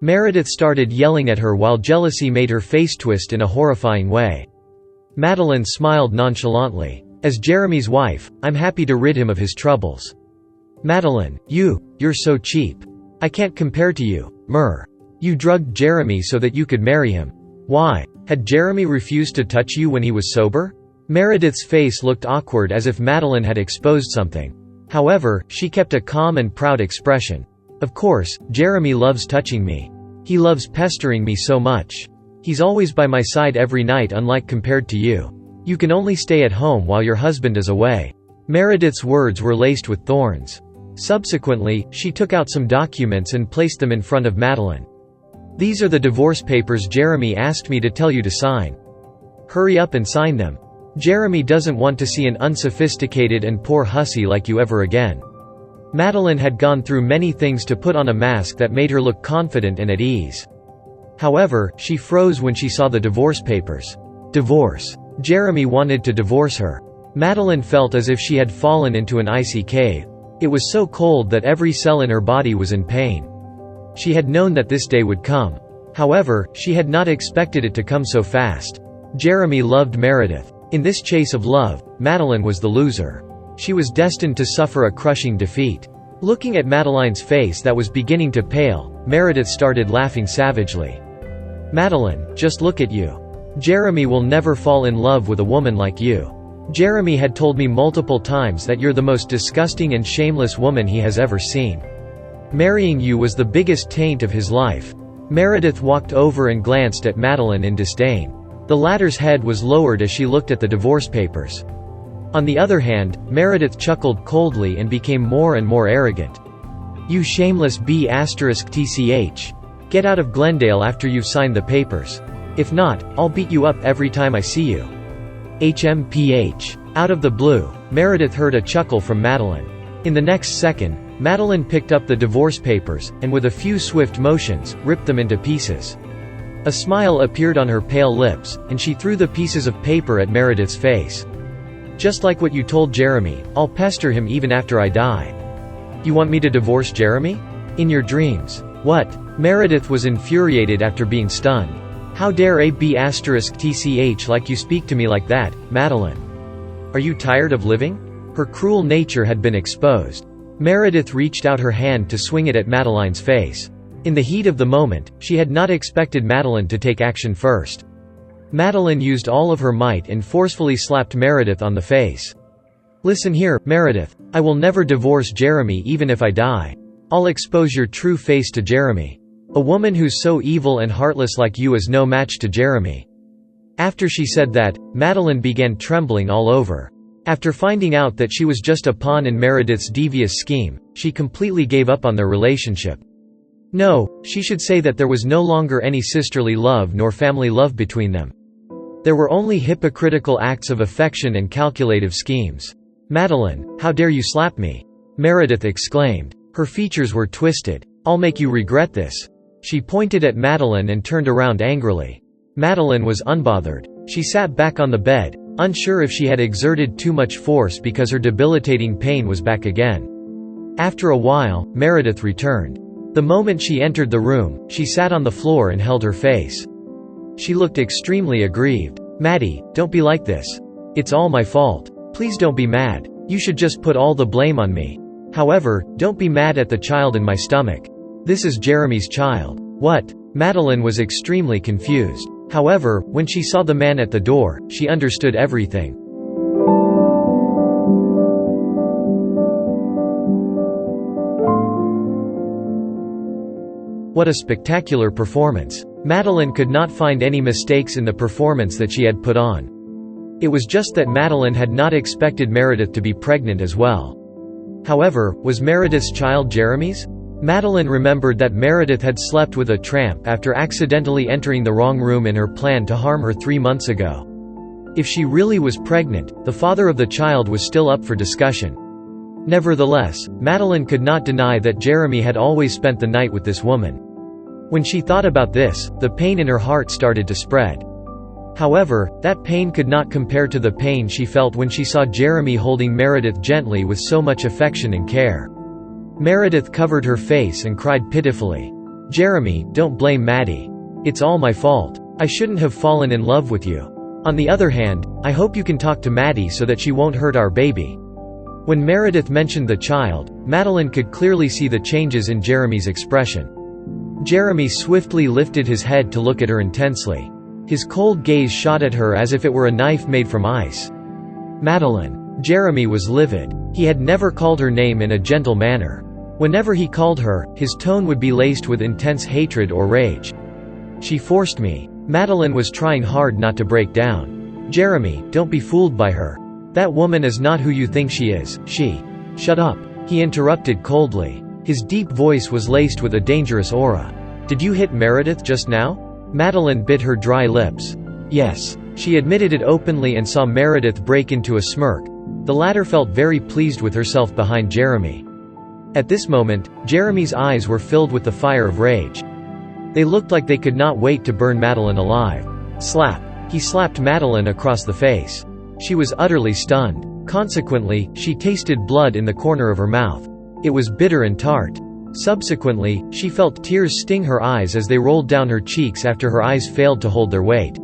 Meredith started yelling at her while jealousy made her face twist in a horrifying way. Madeline smiled nonchalantly. "As Jeremy's wife, I'm happy to rid him of his troubles." "Madeline, you're so cheap. I can't compare to you, Mer. You drugged Jeremy so that you could marry him. Why? Had Jeremy refused to touch you when he was sober?" Meredith's face looked awkward as if Madeline had exposed something. However, she kept a calm and proud expression. "Of course, Jeremy loves touching me. He loves pestering me so much. He's always by my side every night, unlike compared to you. You can only stay at home while your husband is away." Meredith's words were laced with thorns. Subsequently, she took out some documents and placed them in front of Madeline. "These are the divorce papers Jeremy asked me to tell you to sign. Hurry up and sign them. Jeremy doesn't want to see an unsophisticated and poor hussy like you ever again." Madeline had gone through many things to put on a mask that made her look confident and at ease. However, she froze when she saw the divorce papers. Divorce. Jeremy wanted to divorce her. Madeline felt as if she had fallen into an icy cave. It was so cold that every cell in her body was in pain. She had known that this day would come. However, she had not expected it to come so fast. Jeremy loved Meredith. In this chase of love, Madeline was the loser. She was destined to suffer a crushing defeat. Looking at Madeline's face that was beginning to pale, Meredith started laughing savagely. "Madeline, just look at you. Jeremy will never fall in love with a woman like you. Jeremy had told me multiple times that you're the most disgusting and shameless woman he has ever seen. Marrying you was the biggest taint of his life." Meredith walked over and glanced at Madeline in disdain. The latter's head was lowered as she looked at the divorce papers. On the other hand, Meredith chuckled coldly and became more and more arrogant. "You shameless b*tch. Get out of Glendale after you've signed the papers. If not, I'll beat you up every time I see you. HMPH. Out of the blue, Meredith heard a chuckle from Madeline. In the next second, Madeline picked up the divorce papers, and with a few swift motions, ripped them into pieces. A smile appeared on her pale lips, and she threw the pieces of paper at Meredith's face. "Just like what you told Jeremy, I'll pester him even after I die. You want me to divorce Jeremy? In your dreams. What?" Meredith was infuriated after being stunned. "How dare a b*tch like you speak to me like that, Madeline? Are you tired of living?" Her cruel nature had been exposed. Meredith reached out her hand to swing it at Madeline's face. In the heat of the moment, she had not expected Madeline to take action first. Madeline used all of her might and forcefully slapped Meredith on the face. "Listen here, Meredith. I will never divorce Jeremy even if I die. I'll expose your true face to Jeremy. A woman who's so evil and heartless like you is no match to Jeremy." After she said that, Madeline began trembling all over. After finding out that she was just a pawn in Meredith's devious scheme, she completely gave up on their relationship. No, she should say that there was no longer any sisterly love nor family love between them. There were only hypocritical acts of affection and calculative schemes. "Madeline, how dare you slap me?" Meredith exclaimed. Her features were twisted. "I'll make you regret this." She pointed at Madeline and turned around angrily. Madeline was unbothered. She sat back on the bed, unsure if she had exerted too much force because her debilitating pain was back again. After a while, Meredith returned. The moment she entered the room, she sat on the floor and held her face. She looked extremely aggrieved. "Maddie, don't be like this. It's all my fault. Please don't be mad. You should just put all the blame on me. However, don't be mad at the child in my stomach. This is Jeremy's child." "What?" Madeline was extremely confused. However, when she saw the man at the door, she understood everything. What a spectacular performance. Madeline could not find any mistakes in the performance that she had put on. It was just that Madeline had not expected Meredith to be pregnant as well. However, was Meredith's child Jeremy's? Madeline remembered that Meredith had slept with a tramp after accidentally entering the wrong room in her plan to harm her 3 months ago. If she really was pregnant, the father of the child was still up for discussion. Nevertheless, Madeline could not deny that Jeremy had always spent the night with this woman. When she thought about this, the pain in her heart started to spread. However, that pain could not compare to the pain she felt when she saw Jeremy holding Meredith gently with so much affection and care. Meredith covered her face and cried pitifully. "Jeremy, don't blame Maddie. It's all my fault. I shouldn't have fallen in love with you. On the other hand, I hope you can talk to Maddie so that she won't hurt our baby." When Meredith mentioned the child, Madeline could clearly see the changes in Jeremy's expression. Jeremy swiftly lifted his head to look at her intensely. His cold gaze shot at her as if it were a knife made from ice. "Madeline." Jeremy was livid. He had never called her name in a gentle manner. Whenever he called her, his tone would be laced with intense hatred or rage. "She forced me." Madeline was trying hard not to break down. "Jeremy, don't be fooled by her. That woman is not who you think she is. She—" "Shut up," he interrupted coldly. His deep voice was laced with a dangerous aura. "Did you hit Meredith just now?" Madeline bit her dry lips. "Yes." She admitted it openly and saw Meredith break into a smirk. The latter felt very pleased with herself behind Jeremy. At this moment, Jeremy's eyes were filled with the fire of rage. They looked like they could not wait to burn Madeline alive. Slap! He slapped Madeline across the face. She was utterly stunned. Consequently, she tasted blood in the corner of her mouth. It was bitter and tart. Subsequently, she felt tears sting her eyes as they rolled down her cheeks after her eyes failed to hold their weight.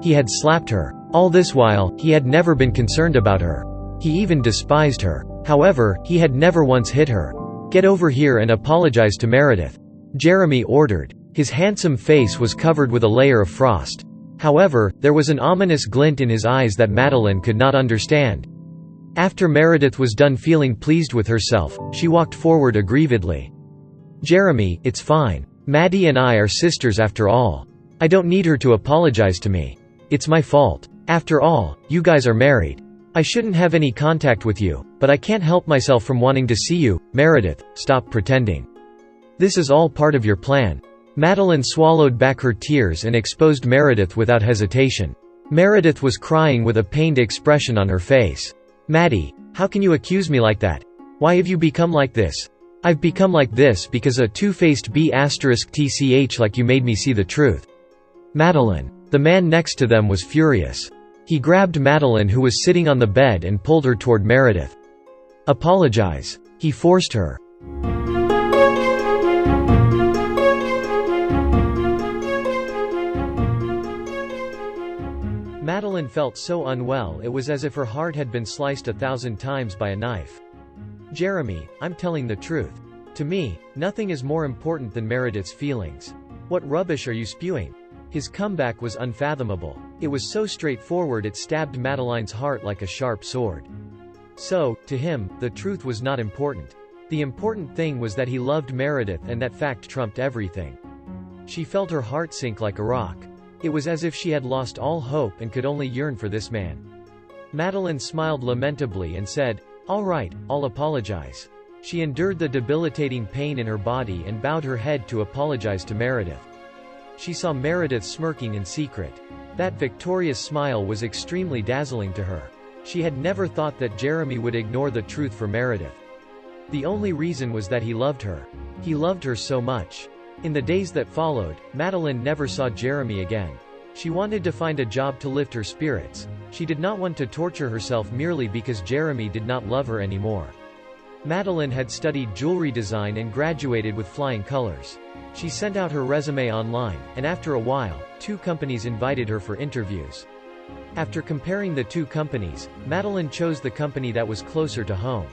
He had slapped her. All this while, he had never been concerned about her. He even despised her. However, he had never once hit her. "Get over here and apologize to Meredith," Jeremy ordered. His handsome face was covered with a layer of frost. However, there was an ominous glint in his eyes that Madeline could not understand. After Meredith was done feeling pleased with herself, she walked forward aggrievedly. "Jeremy, it's fine. Maddie and I are sisters after all. I don't need her to apologize to me. It's my fault. After all, you guys are married. I shouldn't have any contact with you, but I can't help myself from wanting to see you. Meredith, stop pretending. This is all part of your plan." Madeline swallowed back her tears and exposed Meredith without hesitation. Meredith was crying with a pained expression on her face. "Maddie, how can you accuse me like that? Why have you become like this?" "I've become like this because a two-faced b*tch like you made me see the truth." "Madeline." The man next to them was furious. He grabbed Madeline, who was sitting on the bed, and pulled her toward Meredith. "Apologize," he forced her. Madeline felt so unwell it was as if her heart had been sliced 1,000 times by a knife. "Jeremy, I'm telling the truth. To me, nothing is more important than Meredith's feelings. What rubbish are you spewing?" His comeback was unfathomable. It was so straightforward it stabbed Madeline's heart like a sharp sword. So, to him, the truth was not important. The important thing was that he loved Meredith, and that fact trumped everything. She felt her heart sink like a rock. It was as if she had lost all hope and could only yearn for this man. Madeline smiled lamentably and said, "All right, I'll apologize." She endured the debilitating pain in her body and bowed her head to apologize to Meredith. She saw Meredith smirking in secret. That victorious smile was extremely dazzling to her. She had never thought that Jeremy would ignore the truth for Meredith. The only reason was that he loved her. He loved her so much. In the days that followed, Madeline never saw Jeremy again. She wanted to find a job to lift her spirits. She did not want to torture herself merely because Jeremy did not love her anymore. Madeline had studied jewelry design and graduated with flying colors. She sent out her resume online, and after a while, 2 companies invited her for interviews. After comparing the 2 companies, Madeline chose the company that was closer to home.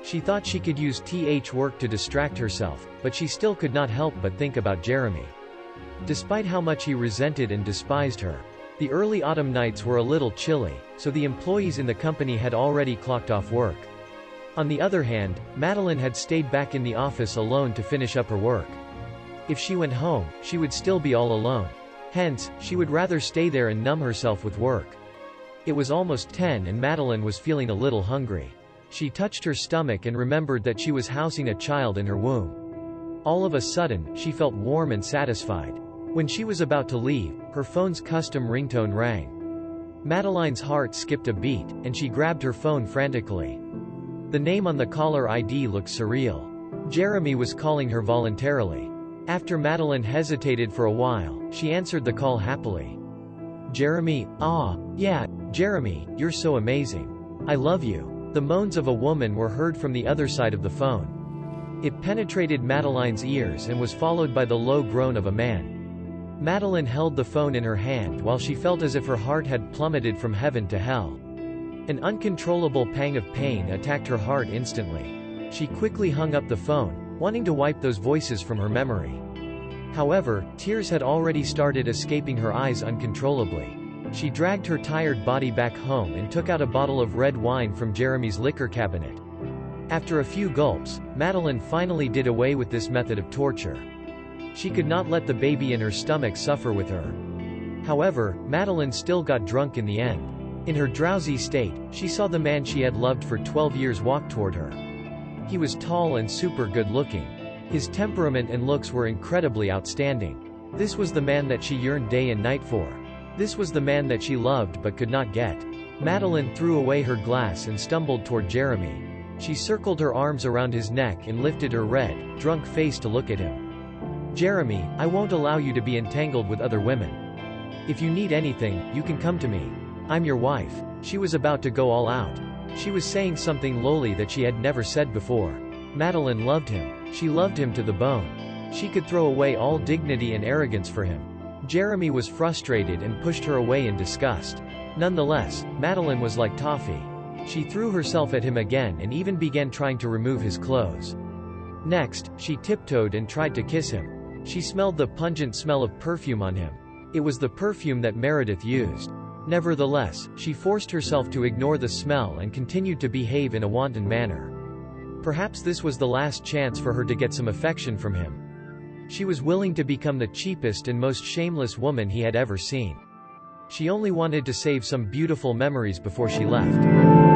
She thought she could use work to distract herself, but she still could not help but think about Jeremy. Despite how much he resented and despised her. The early autumn nights were a little chilly, so the employees in the company had already clocked off work. On the other hand, Madeline had stayed back in the office alone to finish up her work. If she went home, she would still be all alone. Hence, she would rather stay there and numb herself with work. It was almost 10 and Madeline was feeling a little hungry. She touched her stomach and remembered that she was housing a child in her womb. All of a sudden, she felt warm and satisfied. When she was about to leave, her phone's custom ringtone rang. Madeline's heart skipped a beat, and she grabbed her phone frantically. The name on the caller ID looked surreal. Jeremy was calling her voluntarily. After Madeline hesitated for a while, she answered the call happily. "Jeremy, yeah, Jeremy, you're so amazing. I love you." The moans of a woman were heard from the other side of the phone. It penetrated Madeline's ears and was followed by the low groan of a man. Madeline held the phone in her hand while she felt as if her heart had plummeted from heaven to hell. An uncontrollable pang of pain attacked her heart instantly. She quickly hung up the phone, wanting to wipe those voices from her memory. However, tears had already started escaping her eyes uncontrollably. She dragged her tired body back home and took out a bottle of red wine from Jeremy's liquor cabinet. After a few gulps, Madeline finally did away with this method of torture. She could not let the baby in her stomach suffer with her. However, Madeline still got drunk in the end. In her drowsy state, she saw the man she had loved for 12 years walk toward her. He was tall and super good looking. His temperament and looks were incredibly outstanding. This was the man that she yearned day and night for. This was the man that she loved but could not get. Madeline threw away her glass and stumbled toward Jeremy. She circled her arms around his neck and lifted her red, drunk face to look at him. "Jeremy, I won't allow you to be entangled with other women. If you need anything, you can come to me. I'm your wife." She was about to go all out. She was saying something lowly that she had never said before. Madeline loved him. She loved him to the bone. She could throw away all dignity and arrogance for him. Jeremy was frustrated and pushed her away in disgust. Nonetheless, Madeline was like toffee. She threw herself at him again and even began trying to remove his clothes. Next, she tiptoed and tried to kiss him. She smelled the pungent smell of perfume on him. It was the perfume that Meredith used. Nevertheless, she forced herself to ignore the smell and continued to behave in a wanton manner. Perhaps this was the last chance for her to get some affection from him. She was willing to become the cheapest and most shameless woman he had ever seen. She only wanted to save some beautiful memories before she left.